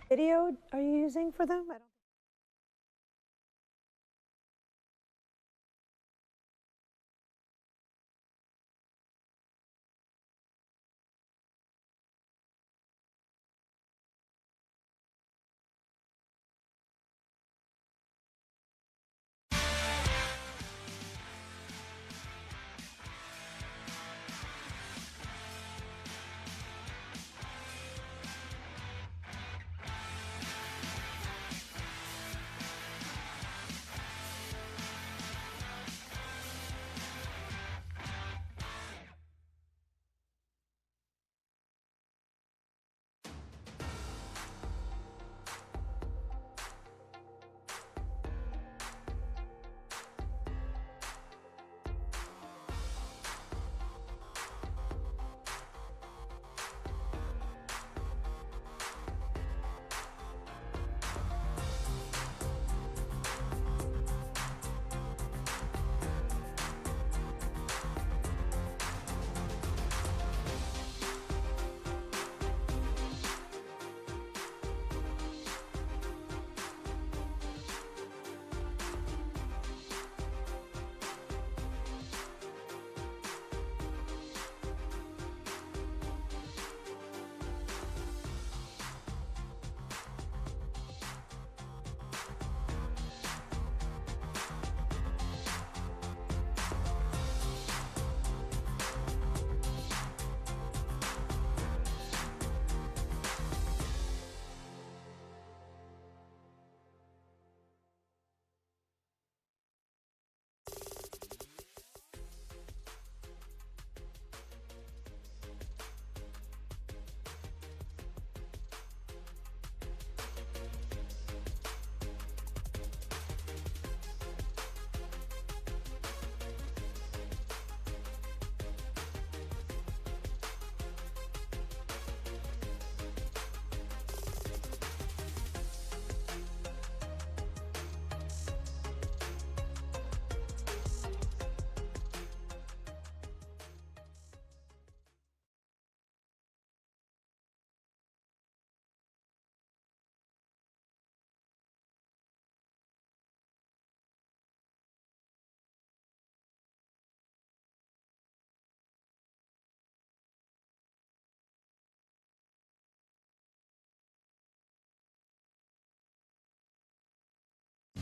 Video are you using for them? I don't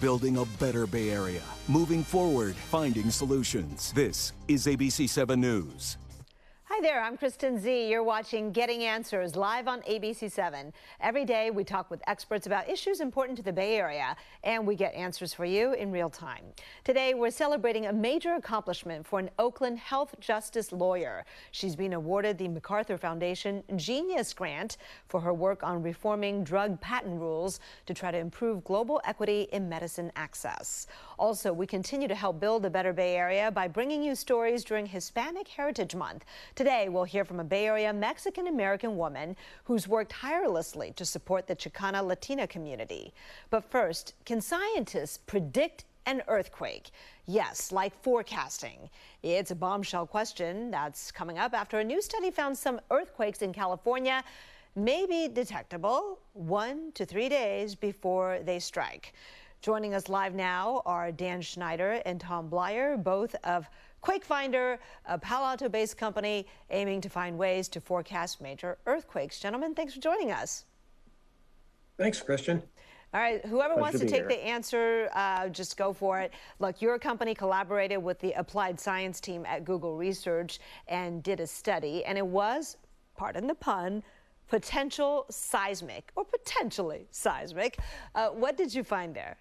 Building a better Bay Area. Moving forward, finding solutions. This is ABC 7 News. Hi there, I'm Kristen Z. You're watching Getting Answers live on ABC 7. Every day we talk with experts about issues important to the Bay Area, and we get answers for you in real time. Today we're celebrating a major accomplishment for an Oakland health justice lawyer. She's been awarded the MacArthur Foundation Genius Grant for her work on reforming drug patent rules to try to improve global equity in medicine access. Also, we continue to help build a better Bay Area by bringing you stories during Hispanic Heritage Month. Today, we'll hear from a Bay Area Mexican-American woman who's worked tirelessly to support the Chicana Latina community. But first, can scientists predict an earthquake? Yes, like forecasting. It's a bombshell question that's coming up after a new study found some earthquakes in California may be detectable 1 to 3 days before they strike. Joining us live now are Dan Schneider and Tom Bleier, both of QuakeFinder, a Palo Alto-based company aiming to find ways to forecast major earthquakes. Gentlemen, thanks for joining us. Thanks, Christian. All right, whoever wants to take here. the answer, just go for it. Look, your company collaborated with the applied science team at Google Research and did a study, and it was, pardon the pun, potentially seismic. What did you find there?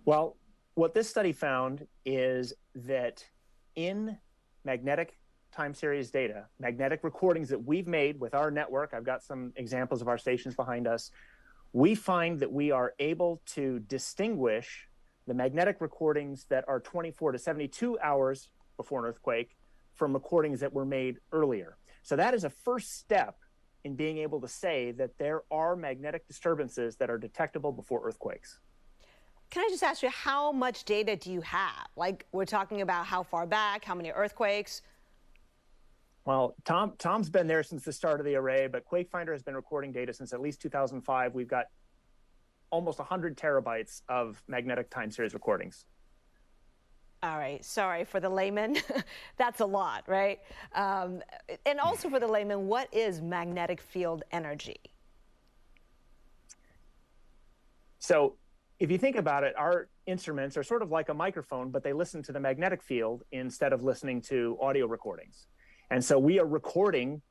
Well, what this study found is that in magnetic time series data, magnetic recordings that we've made with our network, I've got some examples of our stations behind us, we find that we are able to distinguish the magnetic recordings that are 24 to 72 hours before an earthquake from recordings that were made earlier. So that is a first step in being able to say that there are magnetic disturbances that are detectable before earthquakes. Can I just ask you, how much data do you have? Like, we're talking about how far back, how many earthquakes? Well, Tom's been there since the start of the array, but QuakeFinder has been recording data since at least 2005. We've got almost 100 terabytes of magnetic time series recordings. All right, sorry for the layman. That's a lot, right? And also for the layman, what is magnetic field energy? So if you think about it, our instruments are sort of like a microphone, but they listen to the magnetic field instead of listening to audio recordings. And so we are recording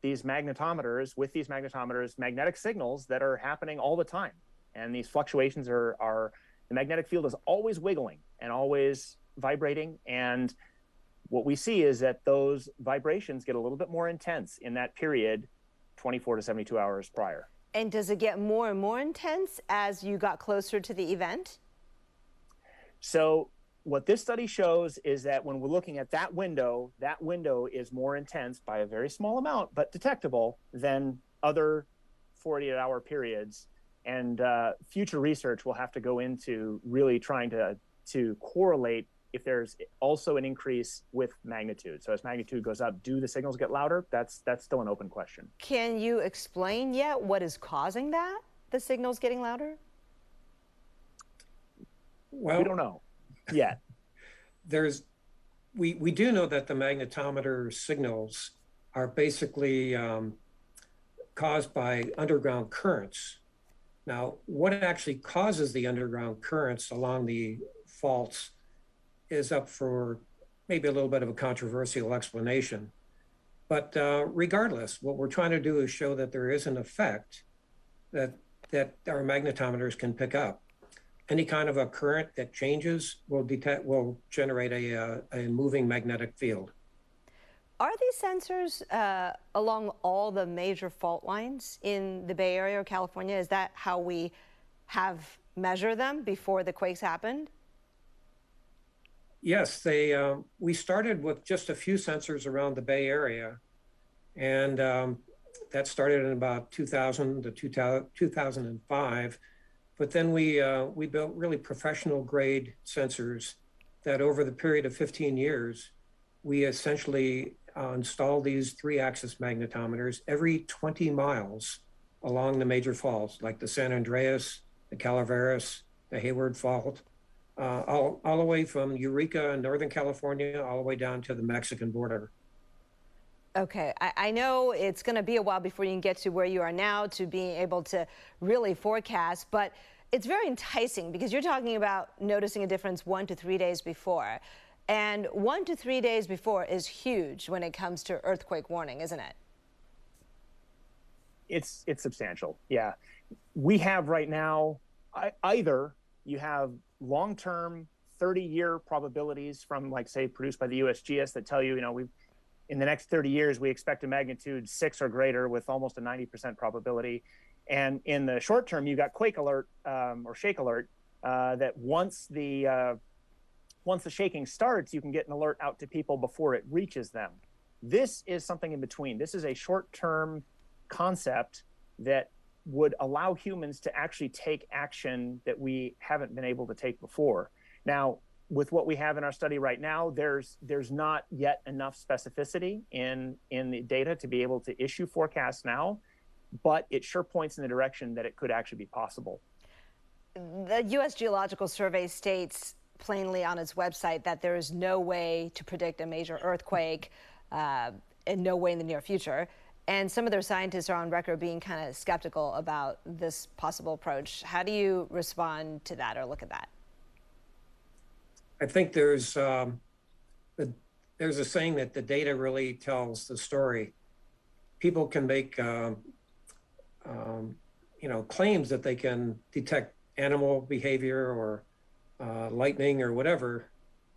these magnetometers, with these magnetometers, magnetic signals that are happening all the time. And these fluctuations are the magnetic field is always wiggling and always vibrating. And what we see is that those vibrations get a little bit more intense in that period, 24 to 72 hours prior. And does it get more and more intense as you got closer to the event? So what this study shows is that when we're looking at that window is more intense by a very small amount, but detectable, than other 48-hour periods. And future research will have to go into really trying to correlate if there's also an increase with magnitude. So as magnitude goes up, do the signals get louder? That's still an open question. Can you explain yet what is causing that, the signals getting louder? Well, we don't know yet. We do know that the magnetometer signals are basically caused by underground currents. Now, what actually causes the underground currents along the faults is up for maybe a little bit of a controversial explanation. But regardless, what we're trying to do is show that there is an effect that our magnetometers can pick up. Any kind of a current that changes will generate a moving magnetic field. Are these sensors along all the major fault lines in the Bay Area or California? Is that how we have measured them before the quakes happened? Yes, we started with just a few sensors around the Bay Area, and that started in about 2000 to 2005. But then we built really professional grade sensors that over the period of 15 years, we essentially installed these 3-axis magnetometers every 20 miles along the major faults, like the San Andreas, the Calaveras, the Hayward Fault, all the way from Eureka in Northern California, all the way down to the Mexican border. Okay, I know it's going to be a while before you can get to where you are now to being able to really forecast, but it's very enticing because you're talking about noticing a difference 1 to 3 days before. And 1 to 3 days before is huge when it comes to earthquake warning, isn't it? It's substantial, yeah. We have right now, either you have long-term 30-year probabilities from, like, say, produced by the USGS that tell you, in the next 30 years, we expect a magnitude 6 or greater with almost a 90% probability. And in the short term, you got quake alert or shake alert that once the shaking starts, you can get an alert out to people before it reaches them. This is something in between. This is a short-term concept that would allow humans to actually take action that we haven't been able to take before. Now, with what we have in our study right now, there's not yet enough specificity in the data to be able to issue forecasts now, but it sure points in the direction that it could actually be possible. The U.S. Geological Survey states plainly on its website that there is no way to predict a major earthquake, in no way in the near future. And some of their scientists are on record being kind of skeptical about this possible approach. How do you respond to that or look at that? I think there's a saying that the data really tells the story. People can make claims that they can detect animal behavior or lightning or whatever,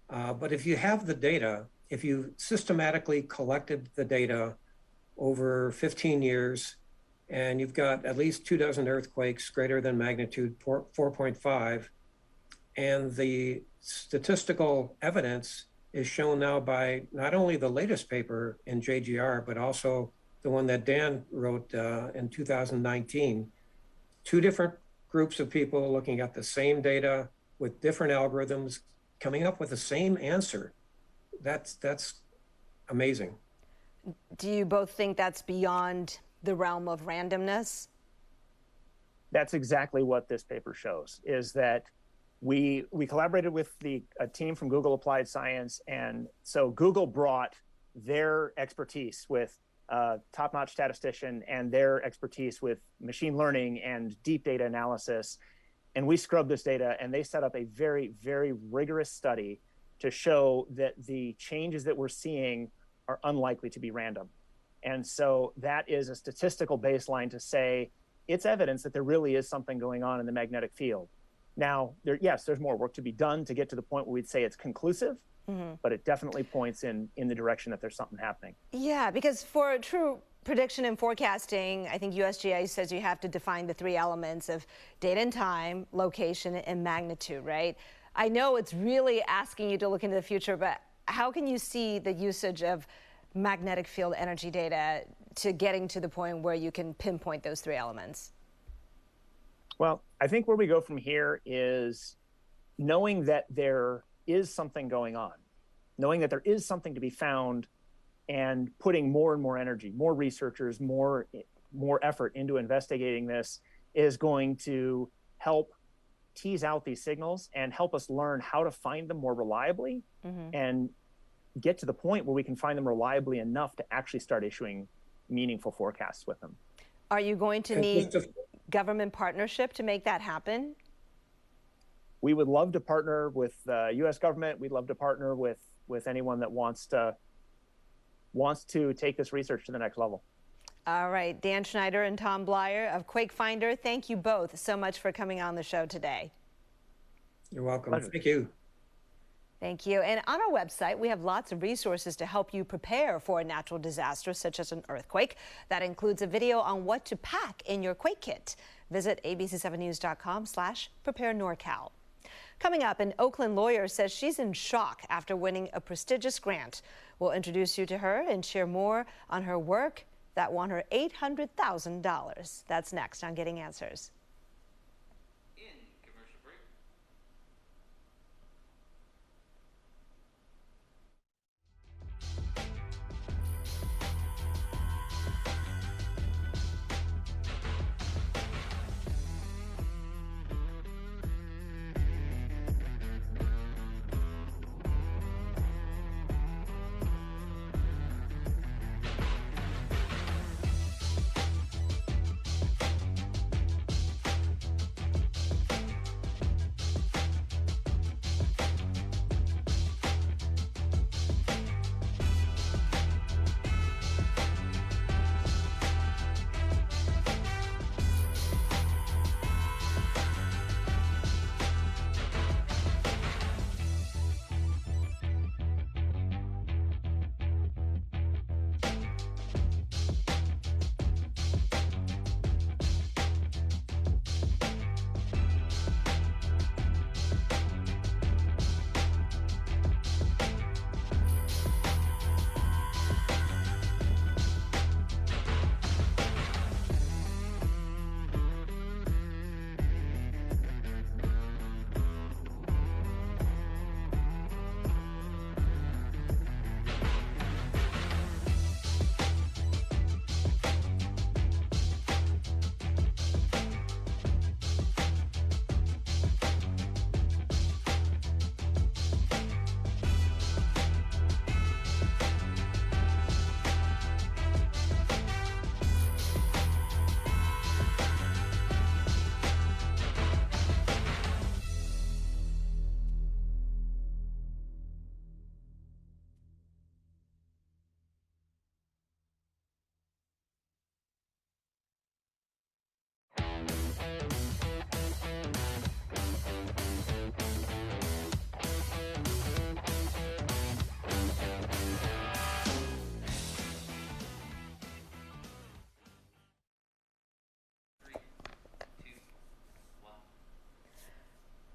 but if you have the data, if you systematically collected the data over 15 years, and you've got at least 24 earthquakes greater than magnitude 4.5, and the statistical evidence is shown now by not only the latest paper in JGR, but also the one that Dan wrote in 2019. 2 different groups of people looking at the same data with different algorithms coming up with the same answer. That's amazing. Do you both think that's beyond the realm of randomness? That's exactly what this paper shows, is that we collaborated with a team from Google Applied Science. And so Google brought their expertise with top-notch statistician and their expertise with machine learning and deep data analysis. And we scrubbed this data, and they set up a very, very rigorous study to show that the changes that we're seeing are unlikely to be random. And so that is a statistical baseline to say it's evidence that there really is something going on in the magnetic field. Now, yes, there's more work to be done to get to the point where we'd say it's conclusive, but it definitely points in the direction that there's something happening. Yeah, because for true prediction and forecasting, I think USGS says you have to define the three elements of date and time, location, and magnitude, right? I know it's really asking you to look into the future, but how can you see the usage of magnetic field energy data to getting to the point where you can pinpoint those three elements? Well, I think where we go from here is knowing that there is something going on, knowing that there is something to be found, and putting more and more energy, more researchers, more effort into investigating this is going to help tease out these signals and help us learn how to find them more reliably and get to the point where we can find them reliably enough to actually start issuing meaningful forecasts with them. Are you going to need government partnership to make that happen? We would love to partner with the U.S. government. We'd love to partner with anyone that wants to take this research to the next level. All right, Dan Schneider and Tom Bleier of QuakeFinder, thank you both so much for coming on the show today. You're welcome. Pleasure. Thank you. Thank you. And on our website, we have lots of resources to help you prepare for a natural disaster, such as an earthquake. That includes a video on what to pack in your quake kit. Visit abc7news.com/preparenorcal. Coming up, an Oakland lawyer says she's in shock after winning a prestigious grant. We'll introduce you to her and share more on her work that won her $800,000. That's next on Getting Answers.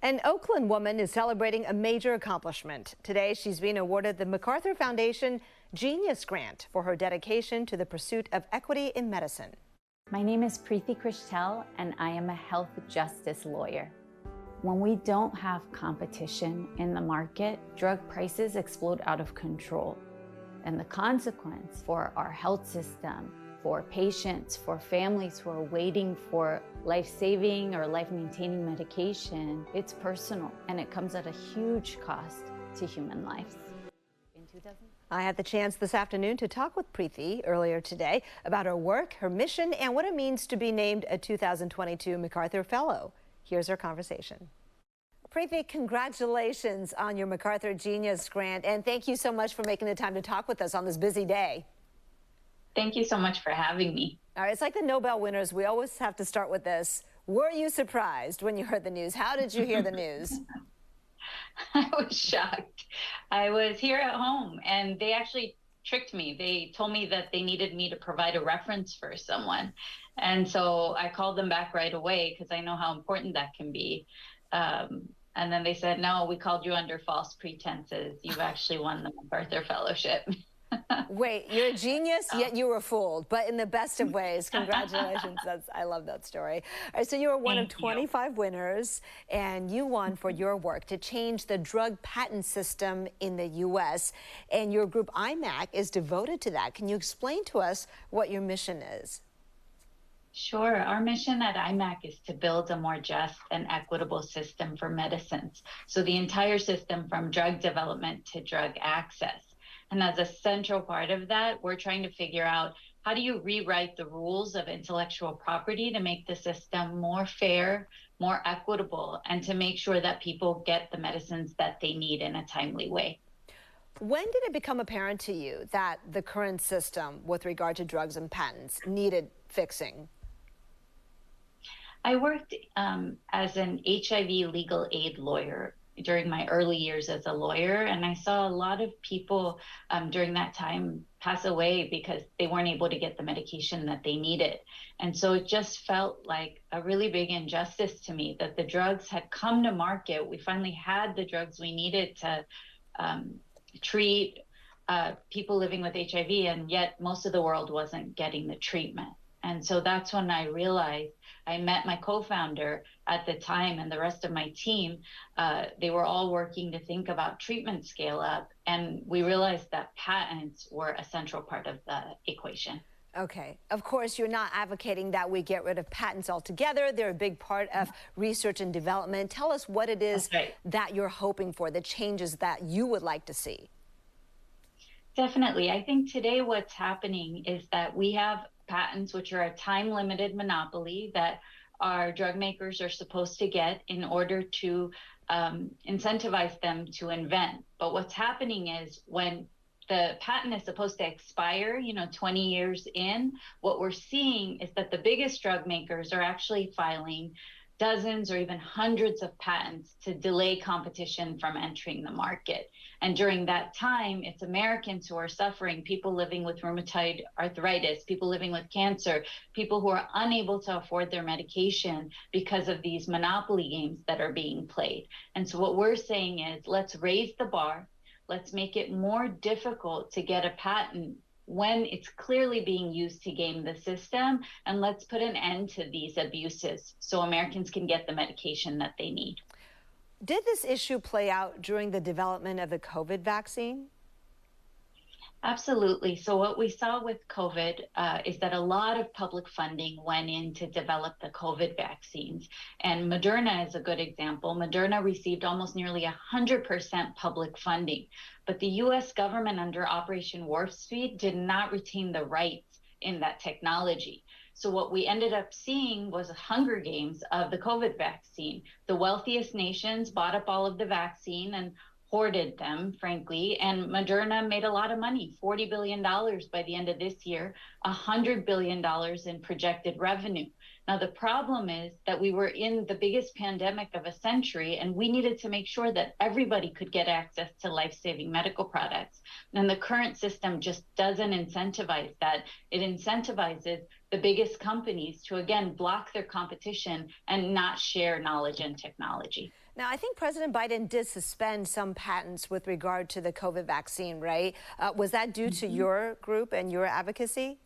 An Oakland woman is celebrating a major accomplishment. Today, she's being awarded the MacArthur Foundation Genius Grant for her dedication to the pursuit of equity in medicine. My name is Priti Krishtel, and I am a health justice lawyer. When we don't have competition in the market, drug prices explode out of control. And the consequence for our health system, for patients, for families who are waiting for life-saving or life-maintaining medication, it's personal, and it comes at a huge cost to human lives. I had the chance this afternoon to talk with Priti earlier today about her work, her mission, and what it means to be named a 2022 MacArthur Fellow. Here's our conversation. Priti, congratulations on your MacArthur Genius Grant, and thank you so much for making the time to talk with us on this busy day. Thank you so much for having me. All right, it's like the Nobel winners. We always have to start with this. Were you surprised when you heard the news? How did you hear the news? I was shocked. I was here at home, and they actually tricked me. They told me that they needed me to provide a reference for someone. And so I called them back right away because I know how important that can be. And then they said, no, we called you under false pretenses. You've actually won the MacArthur Fellowship. Wait, you're a genius, yet you were fooled, but in the best of ways. Congratulations. I love that story. All right, so you were one of 25 winners, and you won for your work to change the drug patent system in the U.S., and your group I-MAK is devoted to that. Can you explain to us what your mission is? Sure. Our mission at I-MAK is to build a more just and equitable system for medicines. So the entire system from drug development to drug access. And as a central part of that, we're trying to figure out how do you rewrite the rules of intellectual property to make the system more fair, more equitable, and to make sure that people get the medicines that they need in a timely way. When did it become apparent to you that the current system with regard to drugs and patents needed fixing? I worked as an HIV legal aid lawyer during my early years as a lawyer, and I saw a lot of people during that time pass away because they weren't able to get the medication that they needed. And so it just felt like a really big injustice to me that the drugs had come to market. We finally had the drugs we needed to treat people living with HIV, and yet most of the world wasn't getting the treatment. And so that's when I realized, I met my co-founder at the time and the rest of my team. They were all working to think about treatment scale up, and we realized that patents were a central part of the equation. Okay. Of course, you're not advocating that we get rid of patents altogether. They're a big part of research and development. Tell us what it is that you're hoping for, the changes that you would like to see. Definitely. I think today what's happening is that we have patents, which are a time-limited monopoly that our drug makers are supposed to get in order to incentivize them to invent. But what's happening is when the patent is supposed to expire, 20 years in, what we're seeing is that the biggest drug makers are actually filing dozens or even hundreds of patents to delay competition from entering the market. And during that time, it's Americans who are suffering, people living with rheumatoid arthritis, people living with cancer, people who are unable to afford their medication because of these monopoly games that are being played. And so what we're saying is, let's raise the bar, let's make it more difficult to get a patent when it's clearly being used to game the system, and let's put an end to these abuses so Americans can get the medication that they need. Did this issue play out during the development of the COVID vaccine? Absolutely. So what we saw with COVID is that a lot of public funding went in to develop the COVID vaccines. And Moderna is a good example. Moderna received almost nearly 100% public funding. But the US government under Operation Warp Speed did not retain the rights in that technology. So what we ended up seeing was a Hunger Games of the COVID vaccine. The wealthiest nations bought up all of the vaccine and hoarded them, frankly, and Moderna made a lot of money, $40 billion by the end of this year, $100 billion in projected revenue. Now, the problem is that we were in the biggest pandemic of a century, and we needed to make sure that everybody could get access to life-saving medical products. And the current system just doesn't incentivize that. It incentivizes the biggest companies to, again, block their competition and not share knowledge and technology. Now, I think President Biden did suspend some patents with regard to the COVID vaccine, right? Was that due to your group and your advocacy?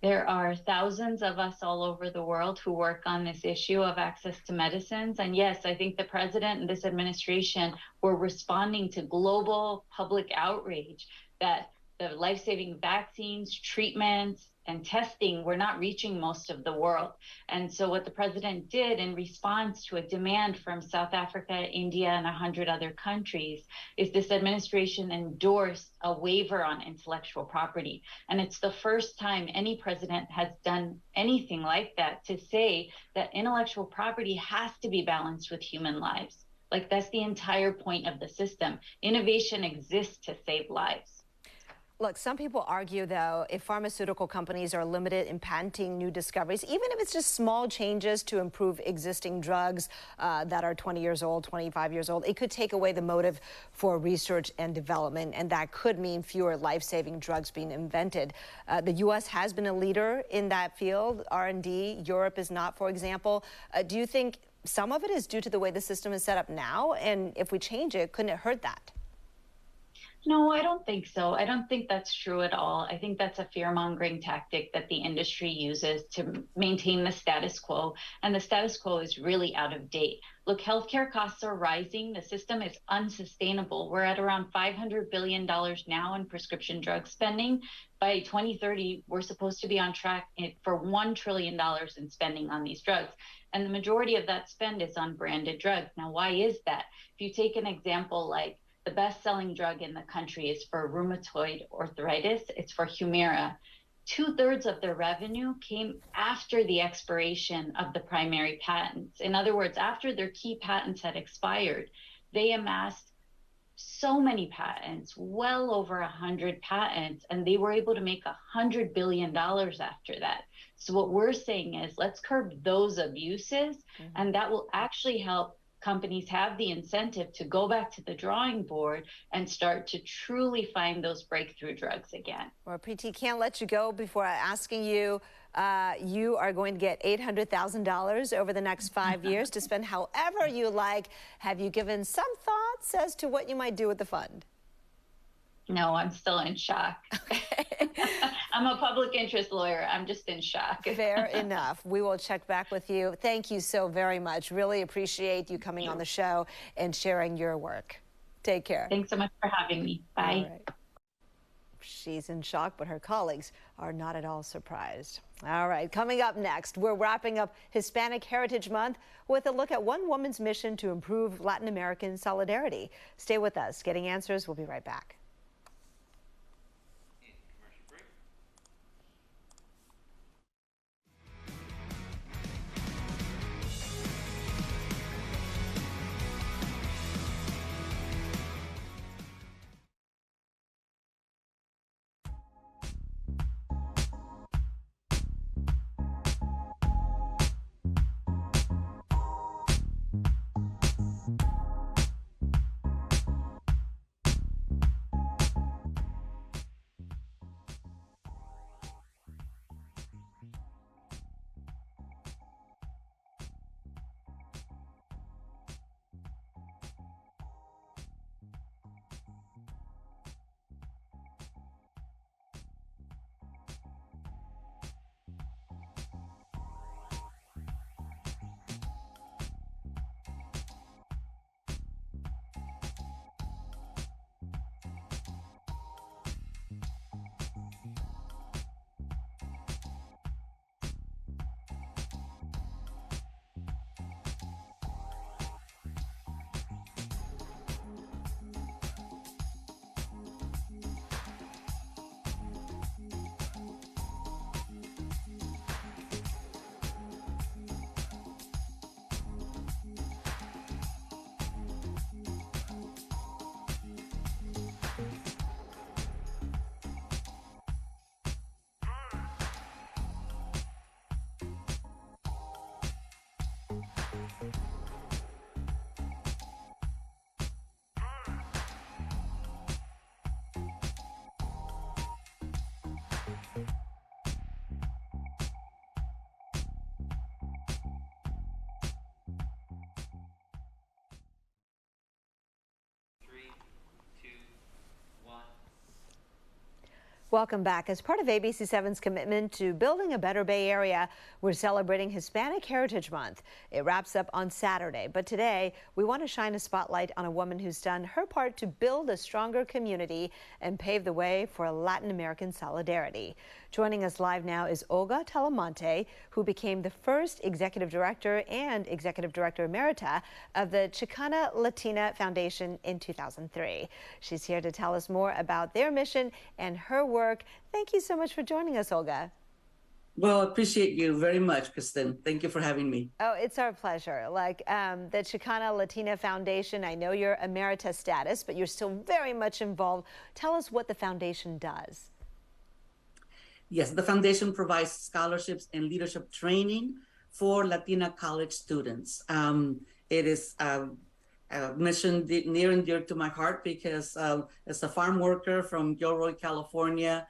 There are thousands of us all over the world who work on this issue of access to medicines. And yes, I think the president and this administration were responding to global public outrage that the life-saving vaccines, treatments, and testing were not reaching most of the world. And so what the president did in response to a demand from South Africa, India, and 100 other countries is this administration endorsed a waiver on intellectual property. And it's the first time any president has done anything like that, to say that intellectual property has to be balanced with human lives. Like, that's the entire point of the system. Innovation exists to save lives. Look, some people argue, though, if pharmaceutical companies are limited in patenting new discoveries, even if it's just small changes to improve existing drugs that are 20 years old, 25 years old, it could take away the motive for research and development, and that could mean fewer life-saving drugs being invented. The U.S. has been a leader in that field, R&D. Europe is not, for example. Do you think some of it is due to the way the system is set up now? And if we change it, couldn't it hurt that? No, I don't think so. I don't think that's true at all. I think that's a fear-mongering tactic that the industry uses to maintain the status quo, and the status quo is really out of date. Look, healthcare costs are rising. The system is unsustainable. We're at around $500 billion now in prescription drug spending. By 2030, we're supposed to be on track for $1 trillion in spending on these drugs. And the majority of that spend is on branded drugs. Now, why is that? If you take an example like the best-selling drug in the country is for rheumatoid arthritis. It's for Humira. 2/3 of their revenue came after the expiration of the primary patents. In other words, after their key patents had expired, they amassed so many patents, well over 100 patents, and they were able to make $100 billion after that. So what we're saying is, let's curb those abuses, and that will actually help companies have the incentive to go back to the drawing board and start to truly find those breakthrough drugs again. Well, Priti, can't let you go before asking you, you are going to get $800,000 over the next 5 years to spend however you like. Have you given some thoughts as to what you might do with the fund? No, I'm still in shock. I'm a public interest lawyer. I'm just in shock. Fair enough. We will check back with you. Thank you so very much. Really appreciate you coming on the show and sharing your work. Take care. Thanks so much for having me. Bye. All right. She's in shock, but her colleagues are not at all surprised. All right, coming up next, we're wrapping up Hispanic Heritage Month with a look at one woman's mission to improve Latin American solidarity. Stay with us. Getting Answers. We'll be right back. Welcome back. As part of ABC7's commitment to building a better Bay Area, we're celebrating Hispanic Heritage Month. It wraps up on Saturday, but today we want to shine a spotlight on a woman who's done her part to build a stronger community and pave the way for Latin American solidarity. Joining us live now is Olga Talamante, who became the first executive director and executive director emerita of the Chicana Latina Foundation in 2003. She's here to tell us more about their mission and her work. Thank you so much for joining us, Olga. Well, I appreciate you very much, Kristen. Thank you for having me. Oh, it's our pleasure. The Chicana Latina Foundation, I know you're emerita status, but you're still very much involved. Tell us what the foundation does. Yes, the foundation provides scholarships and leadership training for Latina college students. It is a mission near and dear to my heart because as a farm worker from Gilroy, California,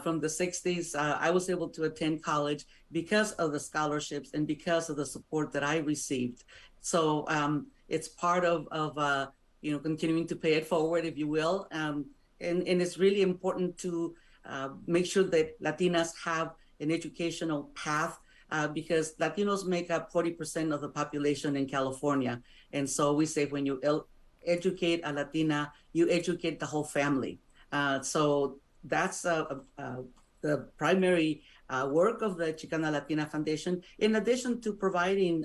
from the 60s, I was able to attend college because of the scholarships and because of the support that I received. So it's part of continuing to pay it forward, if you will. And it's really important to make sure that Latinas have an educational path because Latinos make up 40% of the population in California. And so we say when you educate a Latina, you educate the whole family. So that's the primary work of the Chicana Latina Foundation, in addition to providing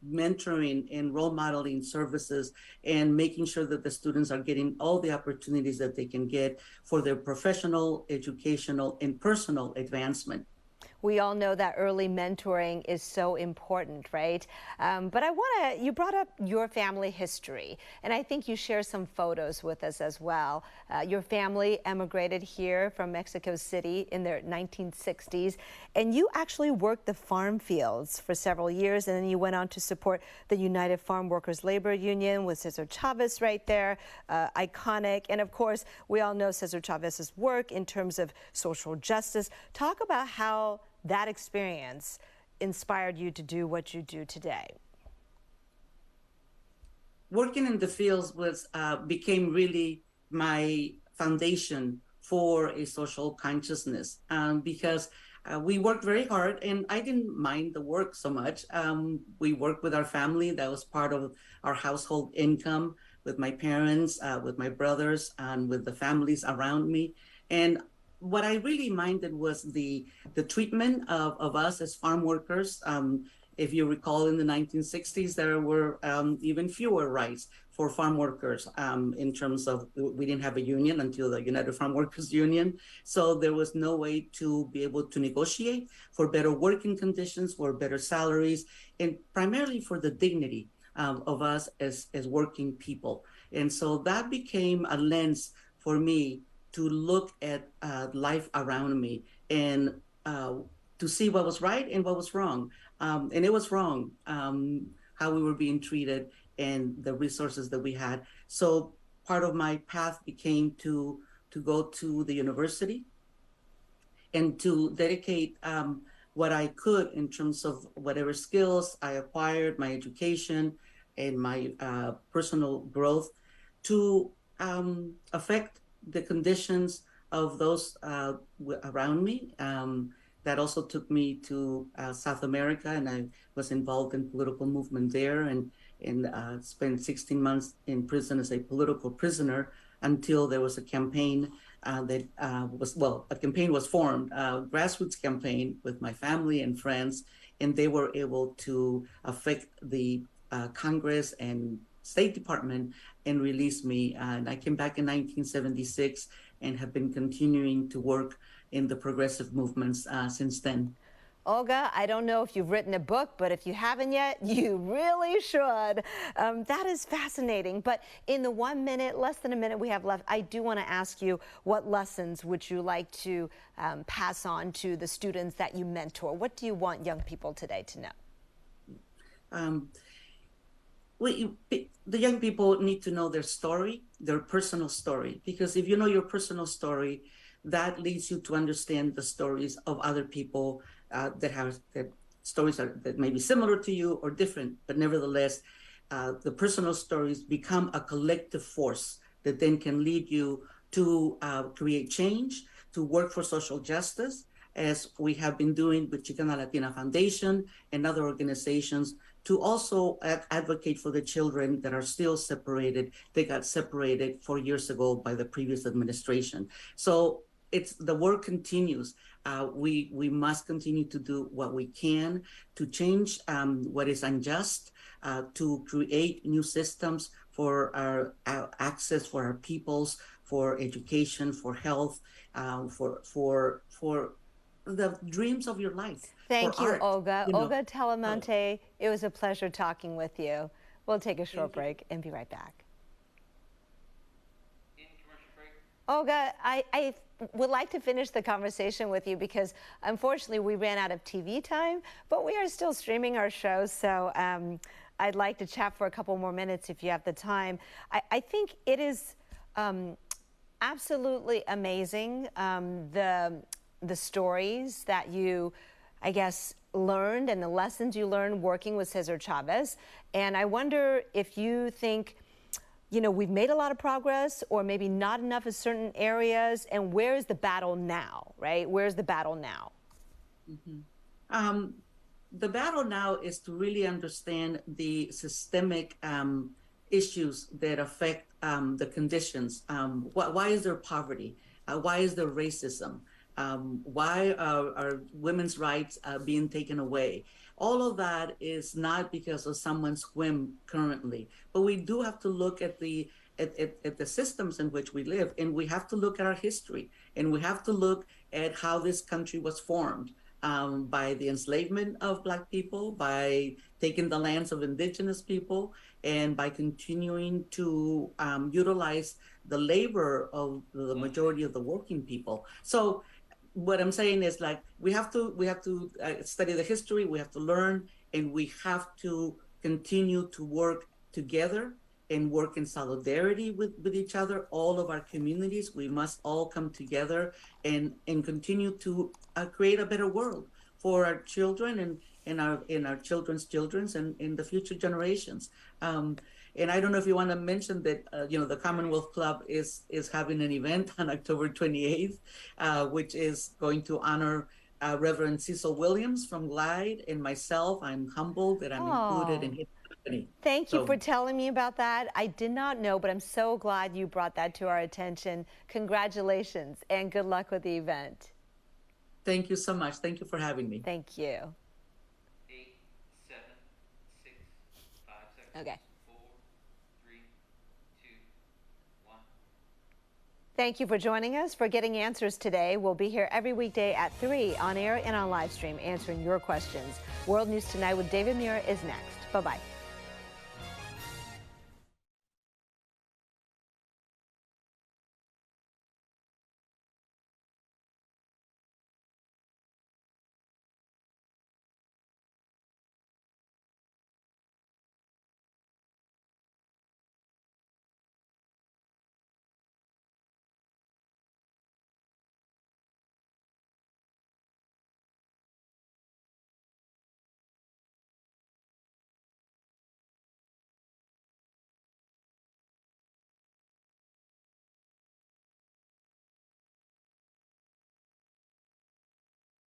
mentoring and role modeling services and making sure that the students are getting all the opportunities that they can get for their professional, educational, and personal advancement. We all know that early mentoring is so important, right? But you brought up your family history, and I think you share some photos with us as well. Your family emigrated here from Mexico City in the 1960s, and you actually worked the farm fields for several years, and then you went on to support the United Farm Workers Labor Union with Cesar Chavez right there, iconic. And of course, we all know Cesar Chavez's work in terms of social justice. Talk about how that experience inspired you to do what you do today. Working in the fields became really my foundation for a social consciousness because we worked very hard, and I didn't mind the work so much. We worked with our family. That was part of our household income with my parents, with my brothers, and with the families around me. And what I really minded was the treatment of us as farm workers. If you recall, in the 1960s, there were even fewer rights for farm workers in terms of, we didn't have a union until the United Farm Workers Union. So there was no way to be able to negotiate for better working conditions, for better salaries, and primarily for the dignity of us as working people. And so that became a lens for me to look at life around me and to see what was right and what was wrong. And it was wrong, how we were being treated and the resources that we had. So part of my path became to go to the university and to dedicate what I could in terms of whatever skills I acquired, my education and my personal growth to affect the conditions of those around me. That also took me to South America, and I was involved in political movement there and spent 16 months in prison as a political prisoner until there was a campaign a campaign was formed, a grassroots campaign with my family and friends, and they were able to affect the Congress and State Department and released me. And I came back in 1976 and have been continuing to work in the progressive movements since then. Olga, I don't know if you've written a book, but if you haven't yet, you really should. That is fascinating. But in the 1 minute, less than a minute we have left, I do want to ask you, what lessons would you like to pass on to the students that you mentor? What do you want young people today to know? The young people need to know their story, their personal story, because if you know your personal story, that leads you to understand the stories of other people that stories that may be similar to you or different, but nevertheless, the personal stories become a collective force that then can lead you to create change, to work for social justice, as we have been doing with Chicana Latina Foundation and other organizations, to also advocate for the children that are still separated. They got separated 4 years ago by the previous administration. So the work continues. We must continue to do what we can to change what is unjust, to create new systems for our access for our peoples, for education, for health, for the dreams of your life. Thank you, art, Olga. Olga Talamante, it was a pleasure talking with you. We'll take a short break and be right back. Olga, I would like to finish the conversation with you because unfortunately we ran out of TV time, but we are still streaming our show, so I'd like to chat for a couple more minutes if you have the time. I think it is absolutely amazing, the stories that you, I guess, learned and the lessons you learned working with Cesar Chavez. And I wonder if you think, you know, we've made a lot of progress or maybe not enough in certain areas, and where is the battle now, right? Where's the battle now? Mm-hmm. The battle now is to really understand the systemic issues that affect the conditions. Why is there poverty? Why is there racism? Why are women's rights being taken away? All of that is not because of someone's whim currently, but we do have to look at the systems in which we live, and we have to look at our history, and we have to look at how this country was formed by the enslavement of Black people, by taking the lands of indigenous people, and by continuing to utilize the labor of the majority of the working people. So what I'm saying is, like, we have to study the history, we have to learn, and we have to continue to work together and work in solidarity with each other. All of our communities, we must all come together and continue to create a better world for our children and our children's children's and in the future generations. And I don't know if you want to mention that, the Commonwealth Club is having an event on October 28th, which is going to honor Reverend Cecil Williams from Glide and myself. I'm humbled that I'm included in his company. Thank you for telling me about that. I did not know, but I'm so glad you brought that to our attention. Congratulations and good luck with the event. Thank you so much. Thank you for having me. Thank you. 8, 7, 6, 5 seconds. Okay. 4, 3, 2, 1. Thank you for joining us for Getting Answers today. We'll be here every weekday at 3 on air and on live stream answering your questions. World News Tonight with David Muir is next. Bye-bye.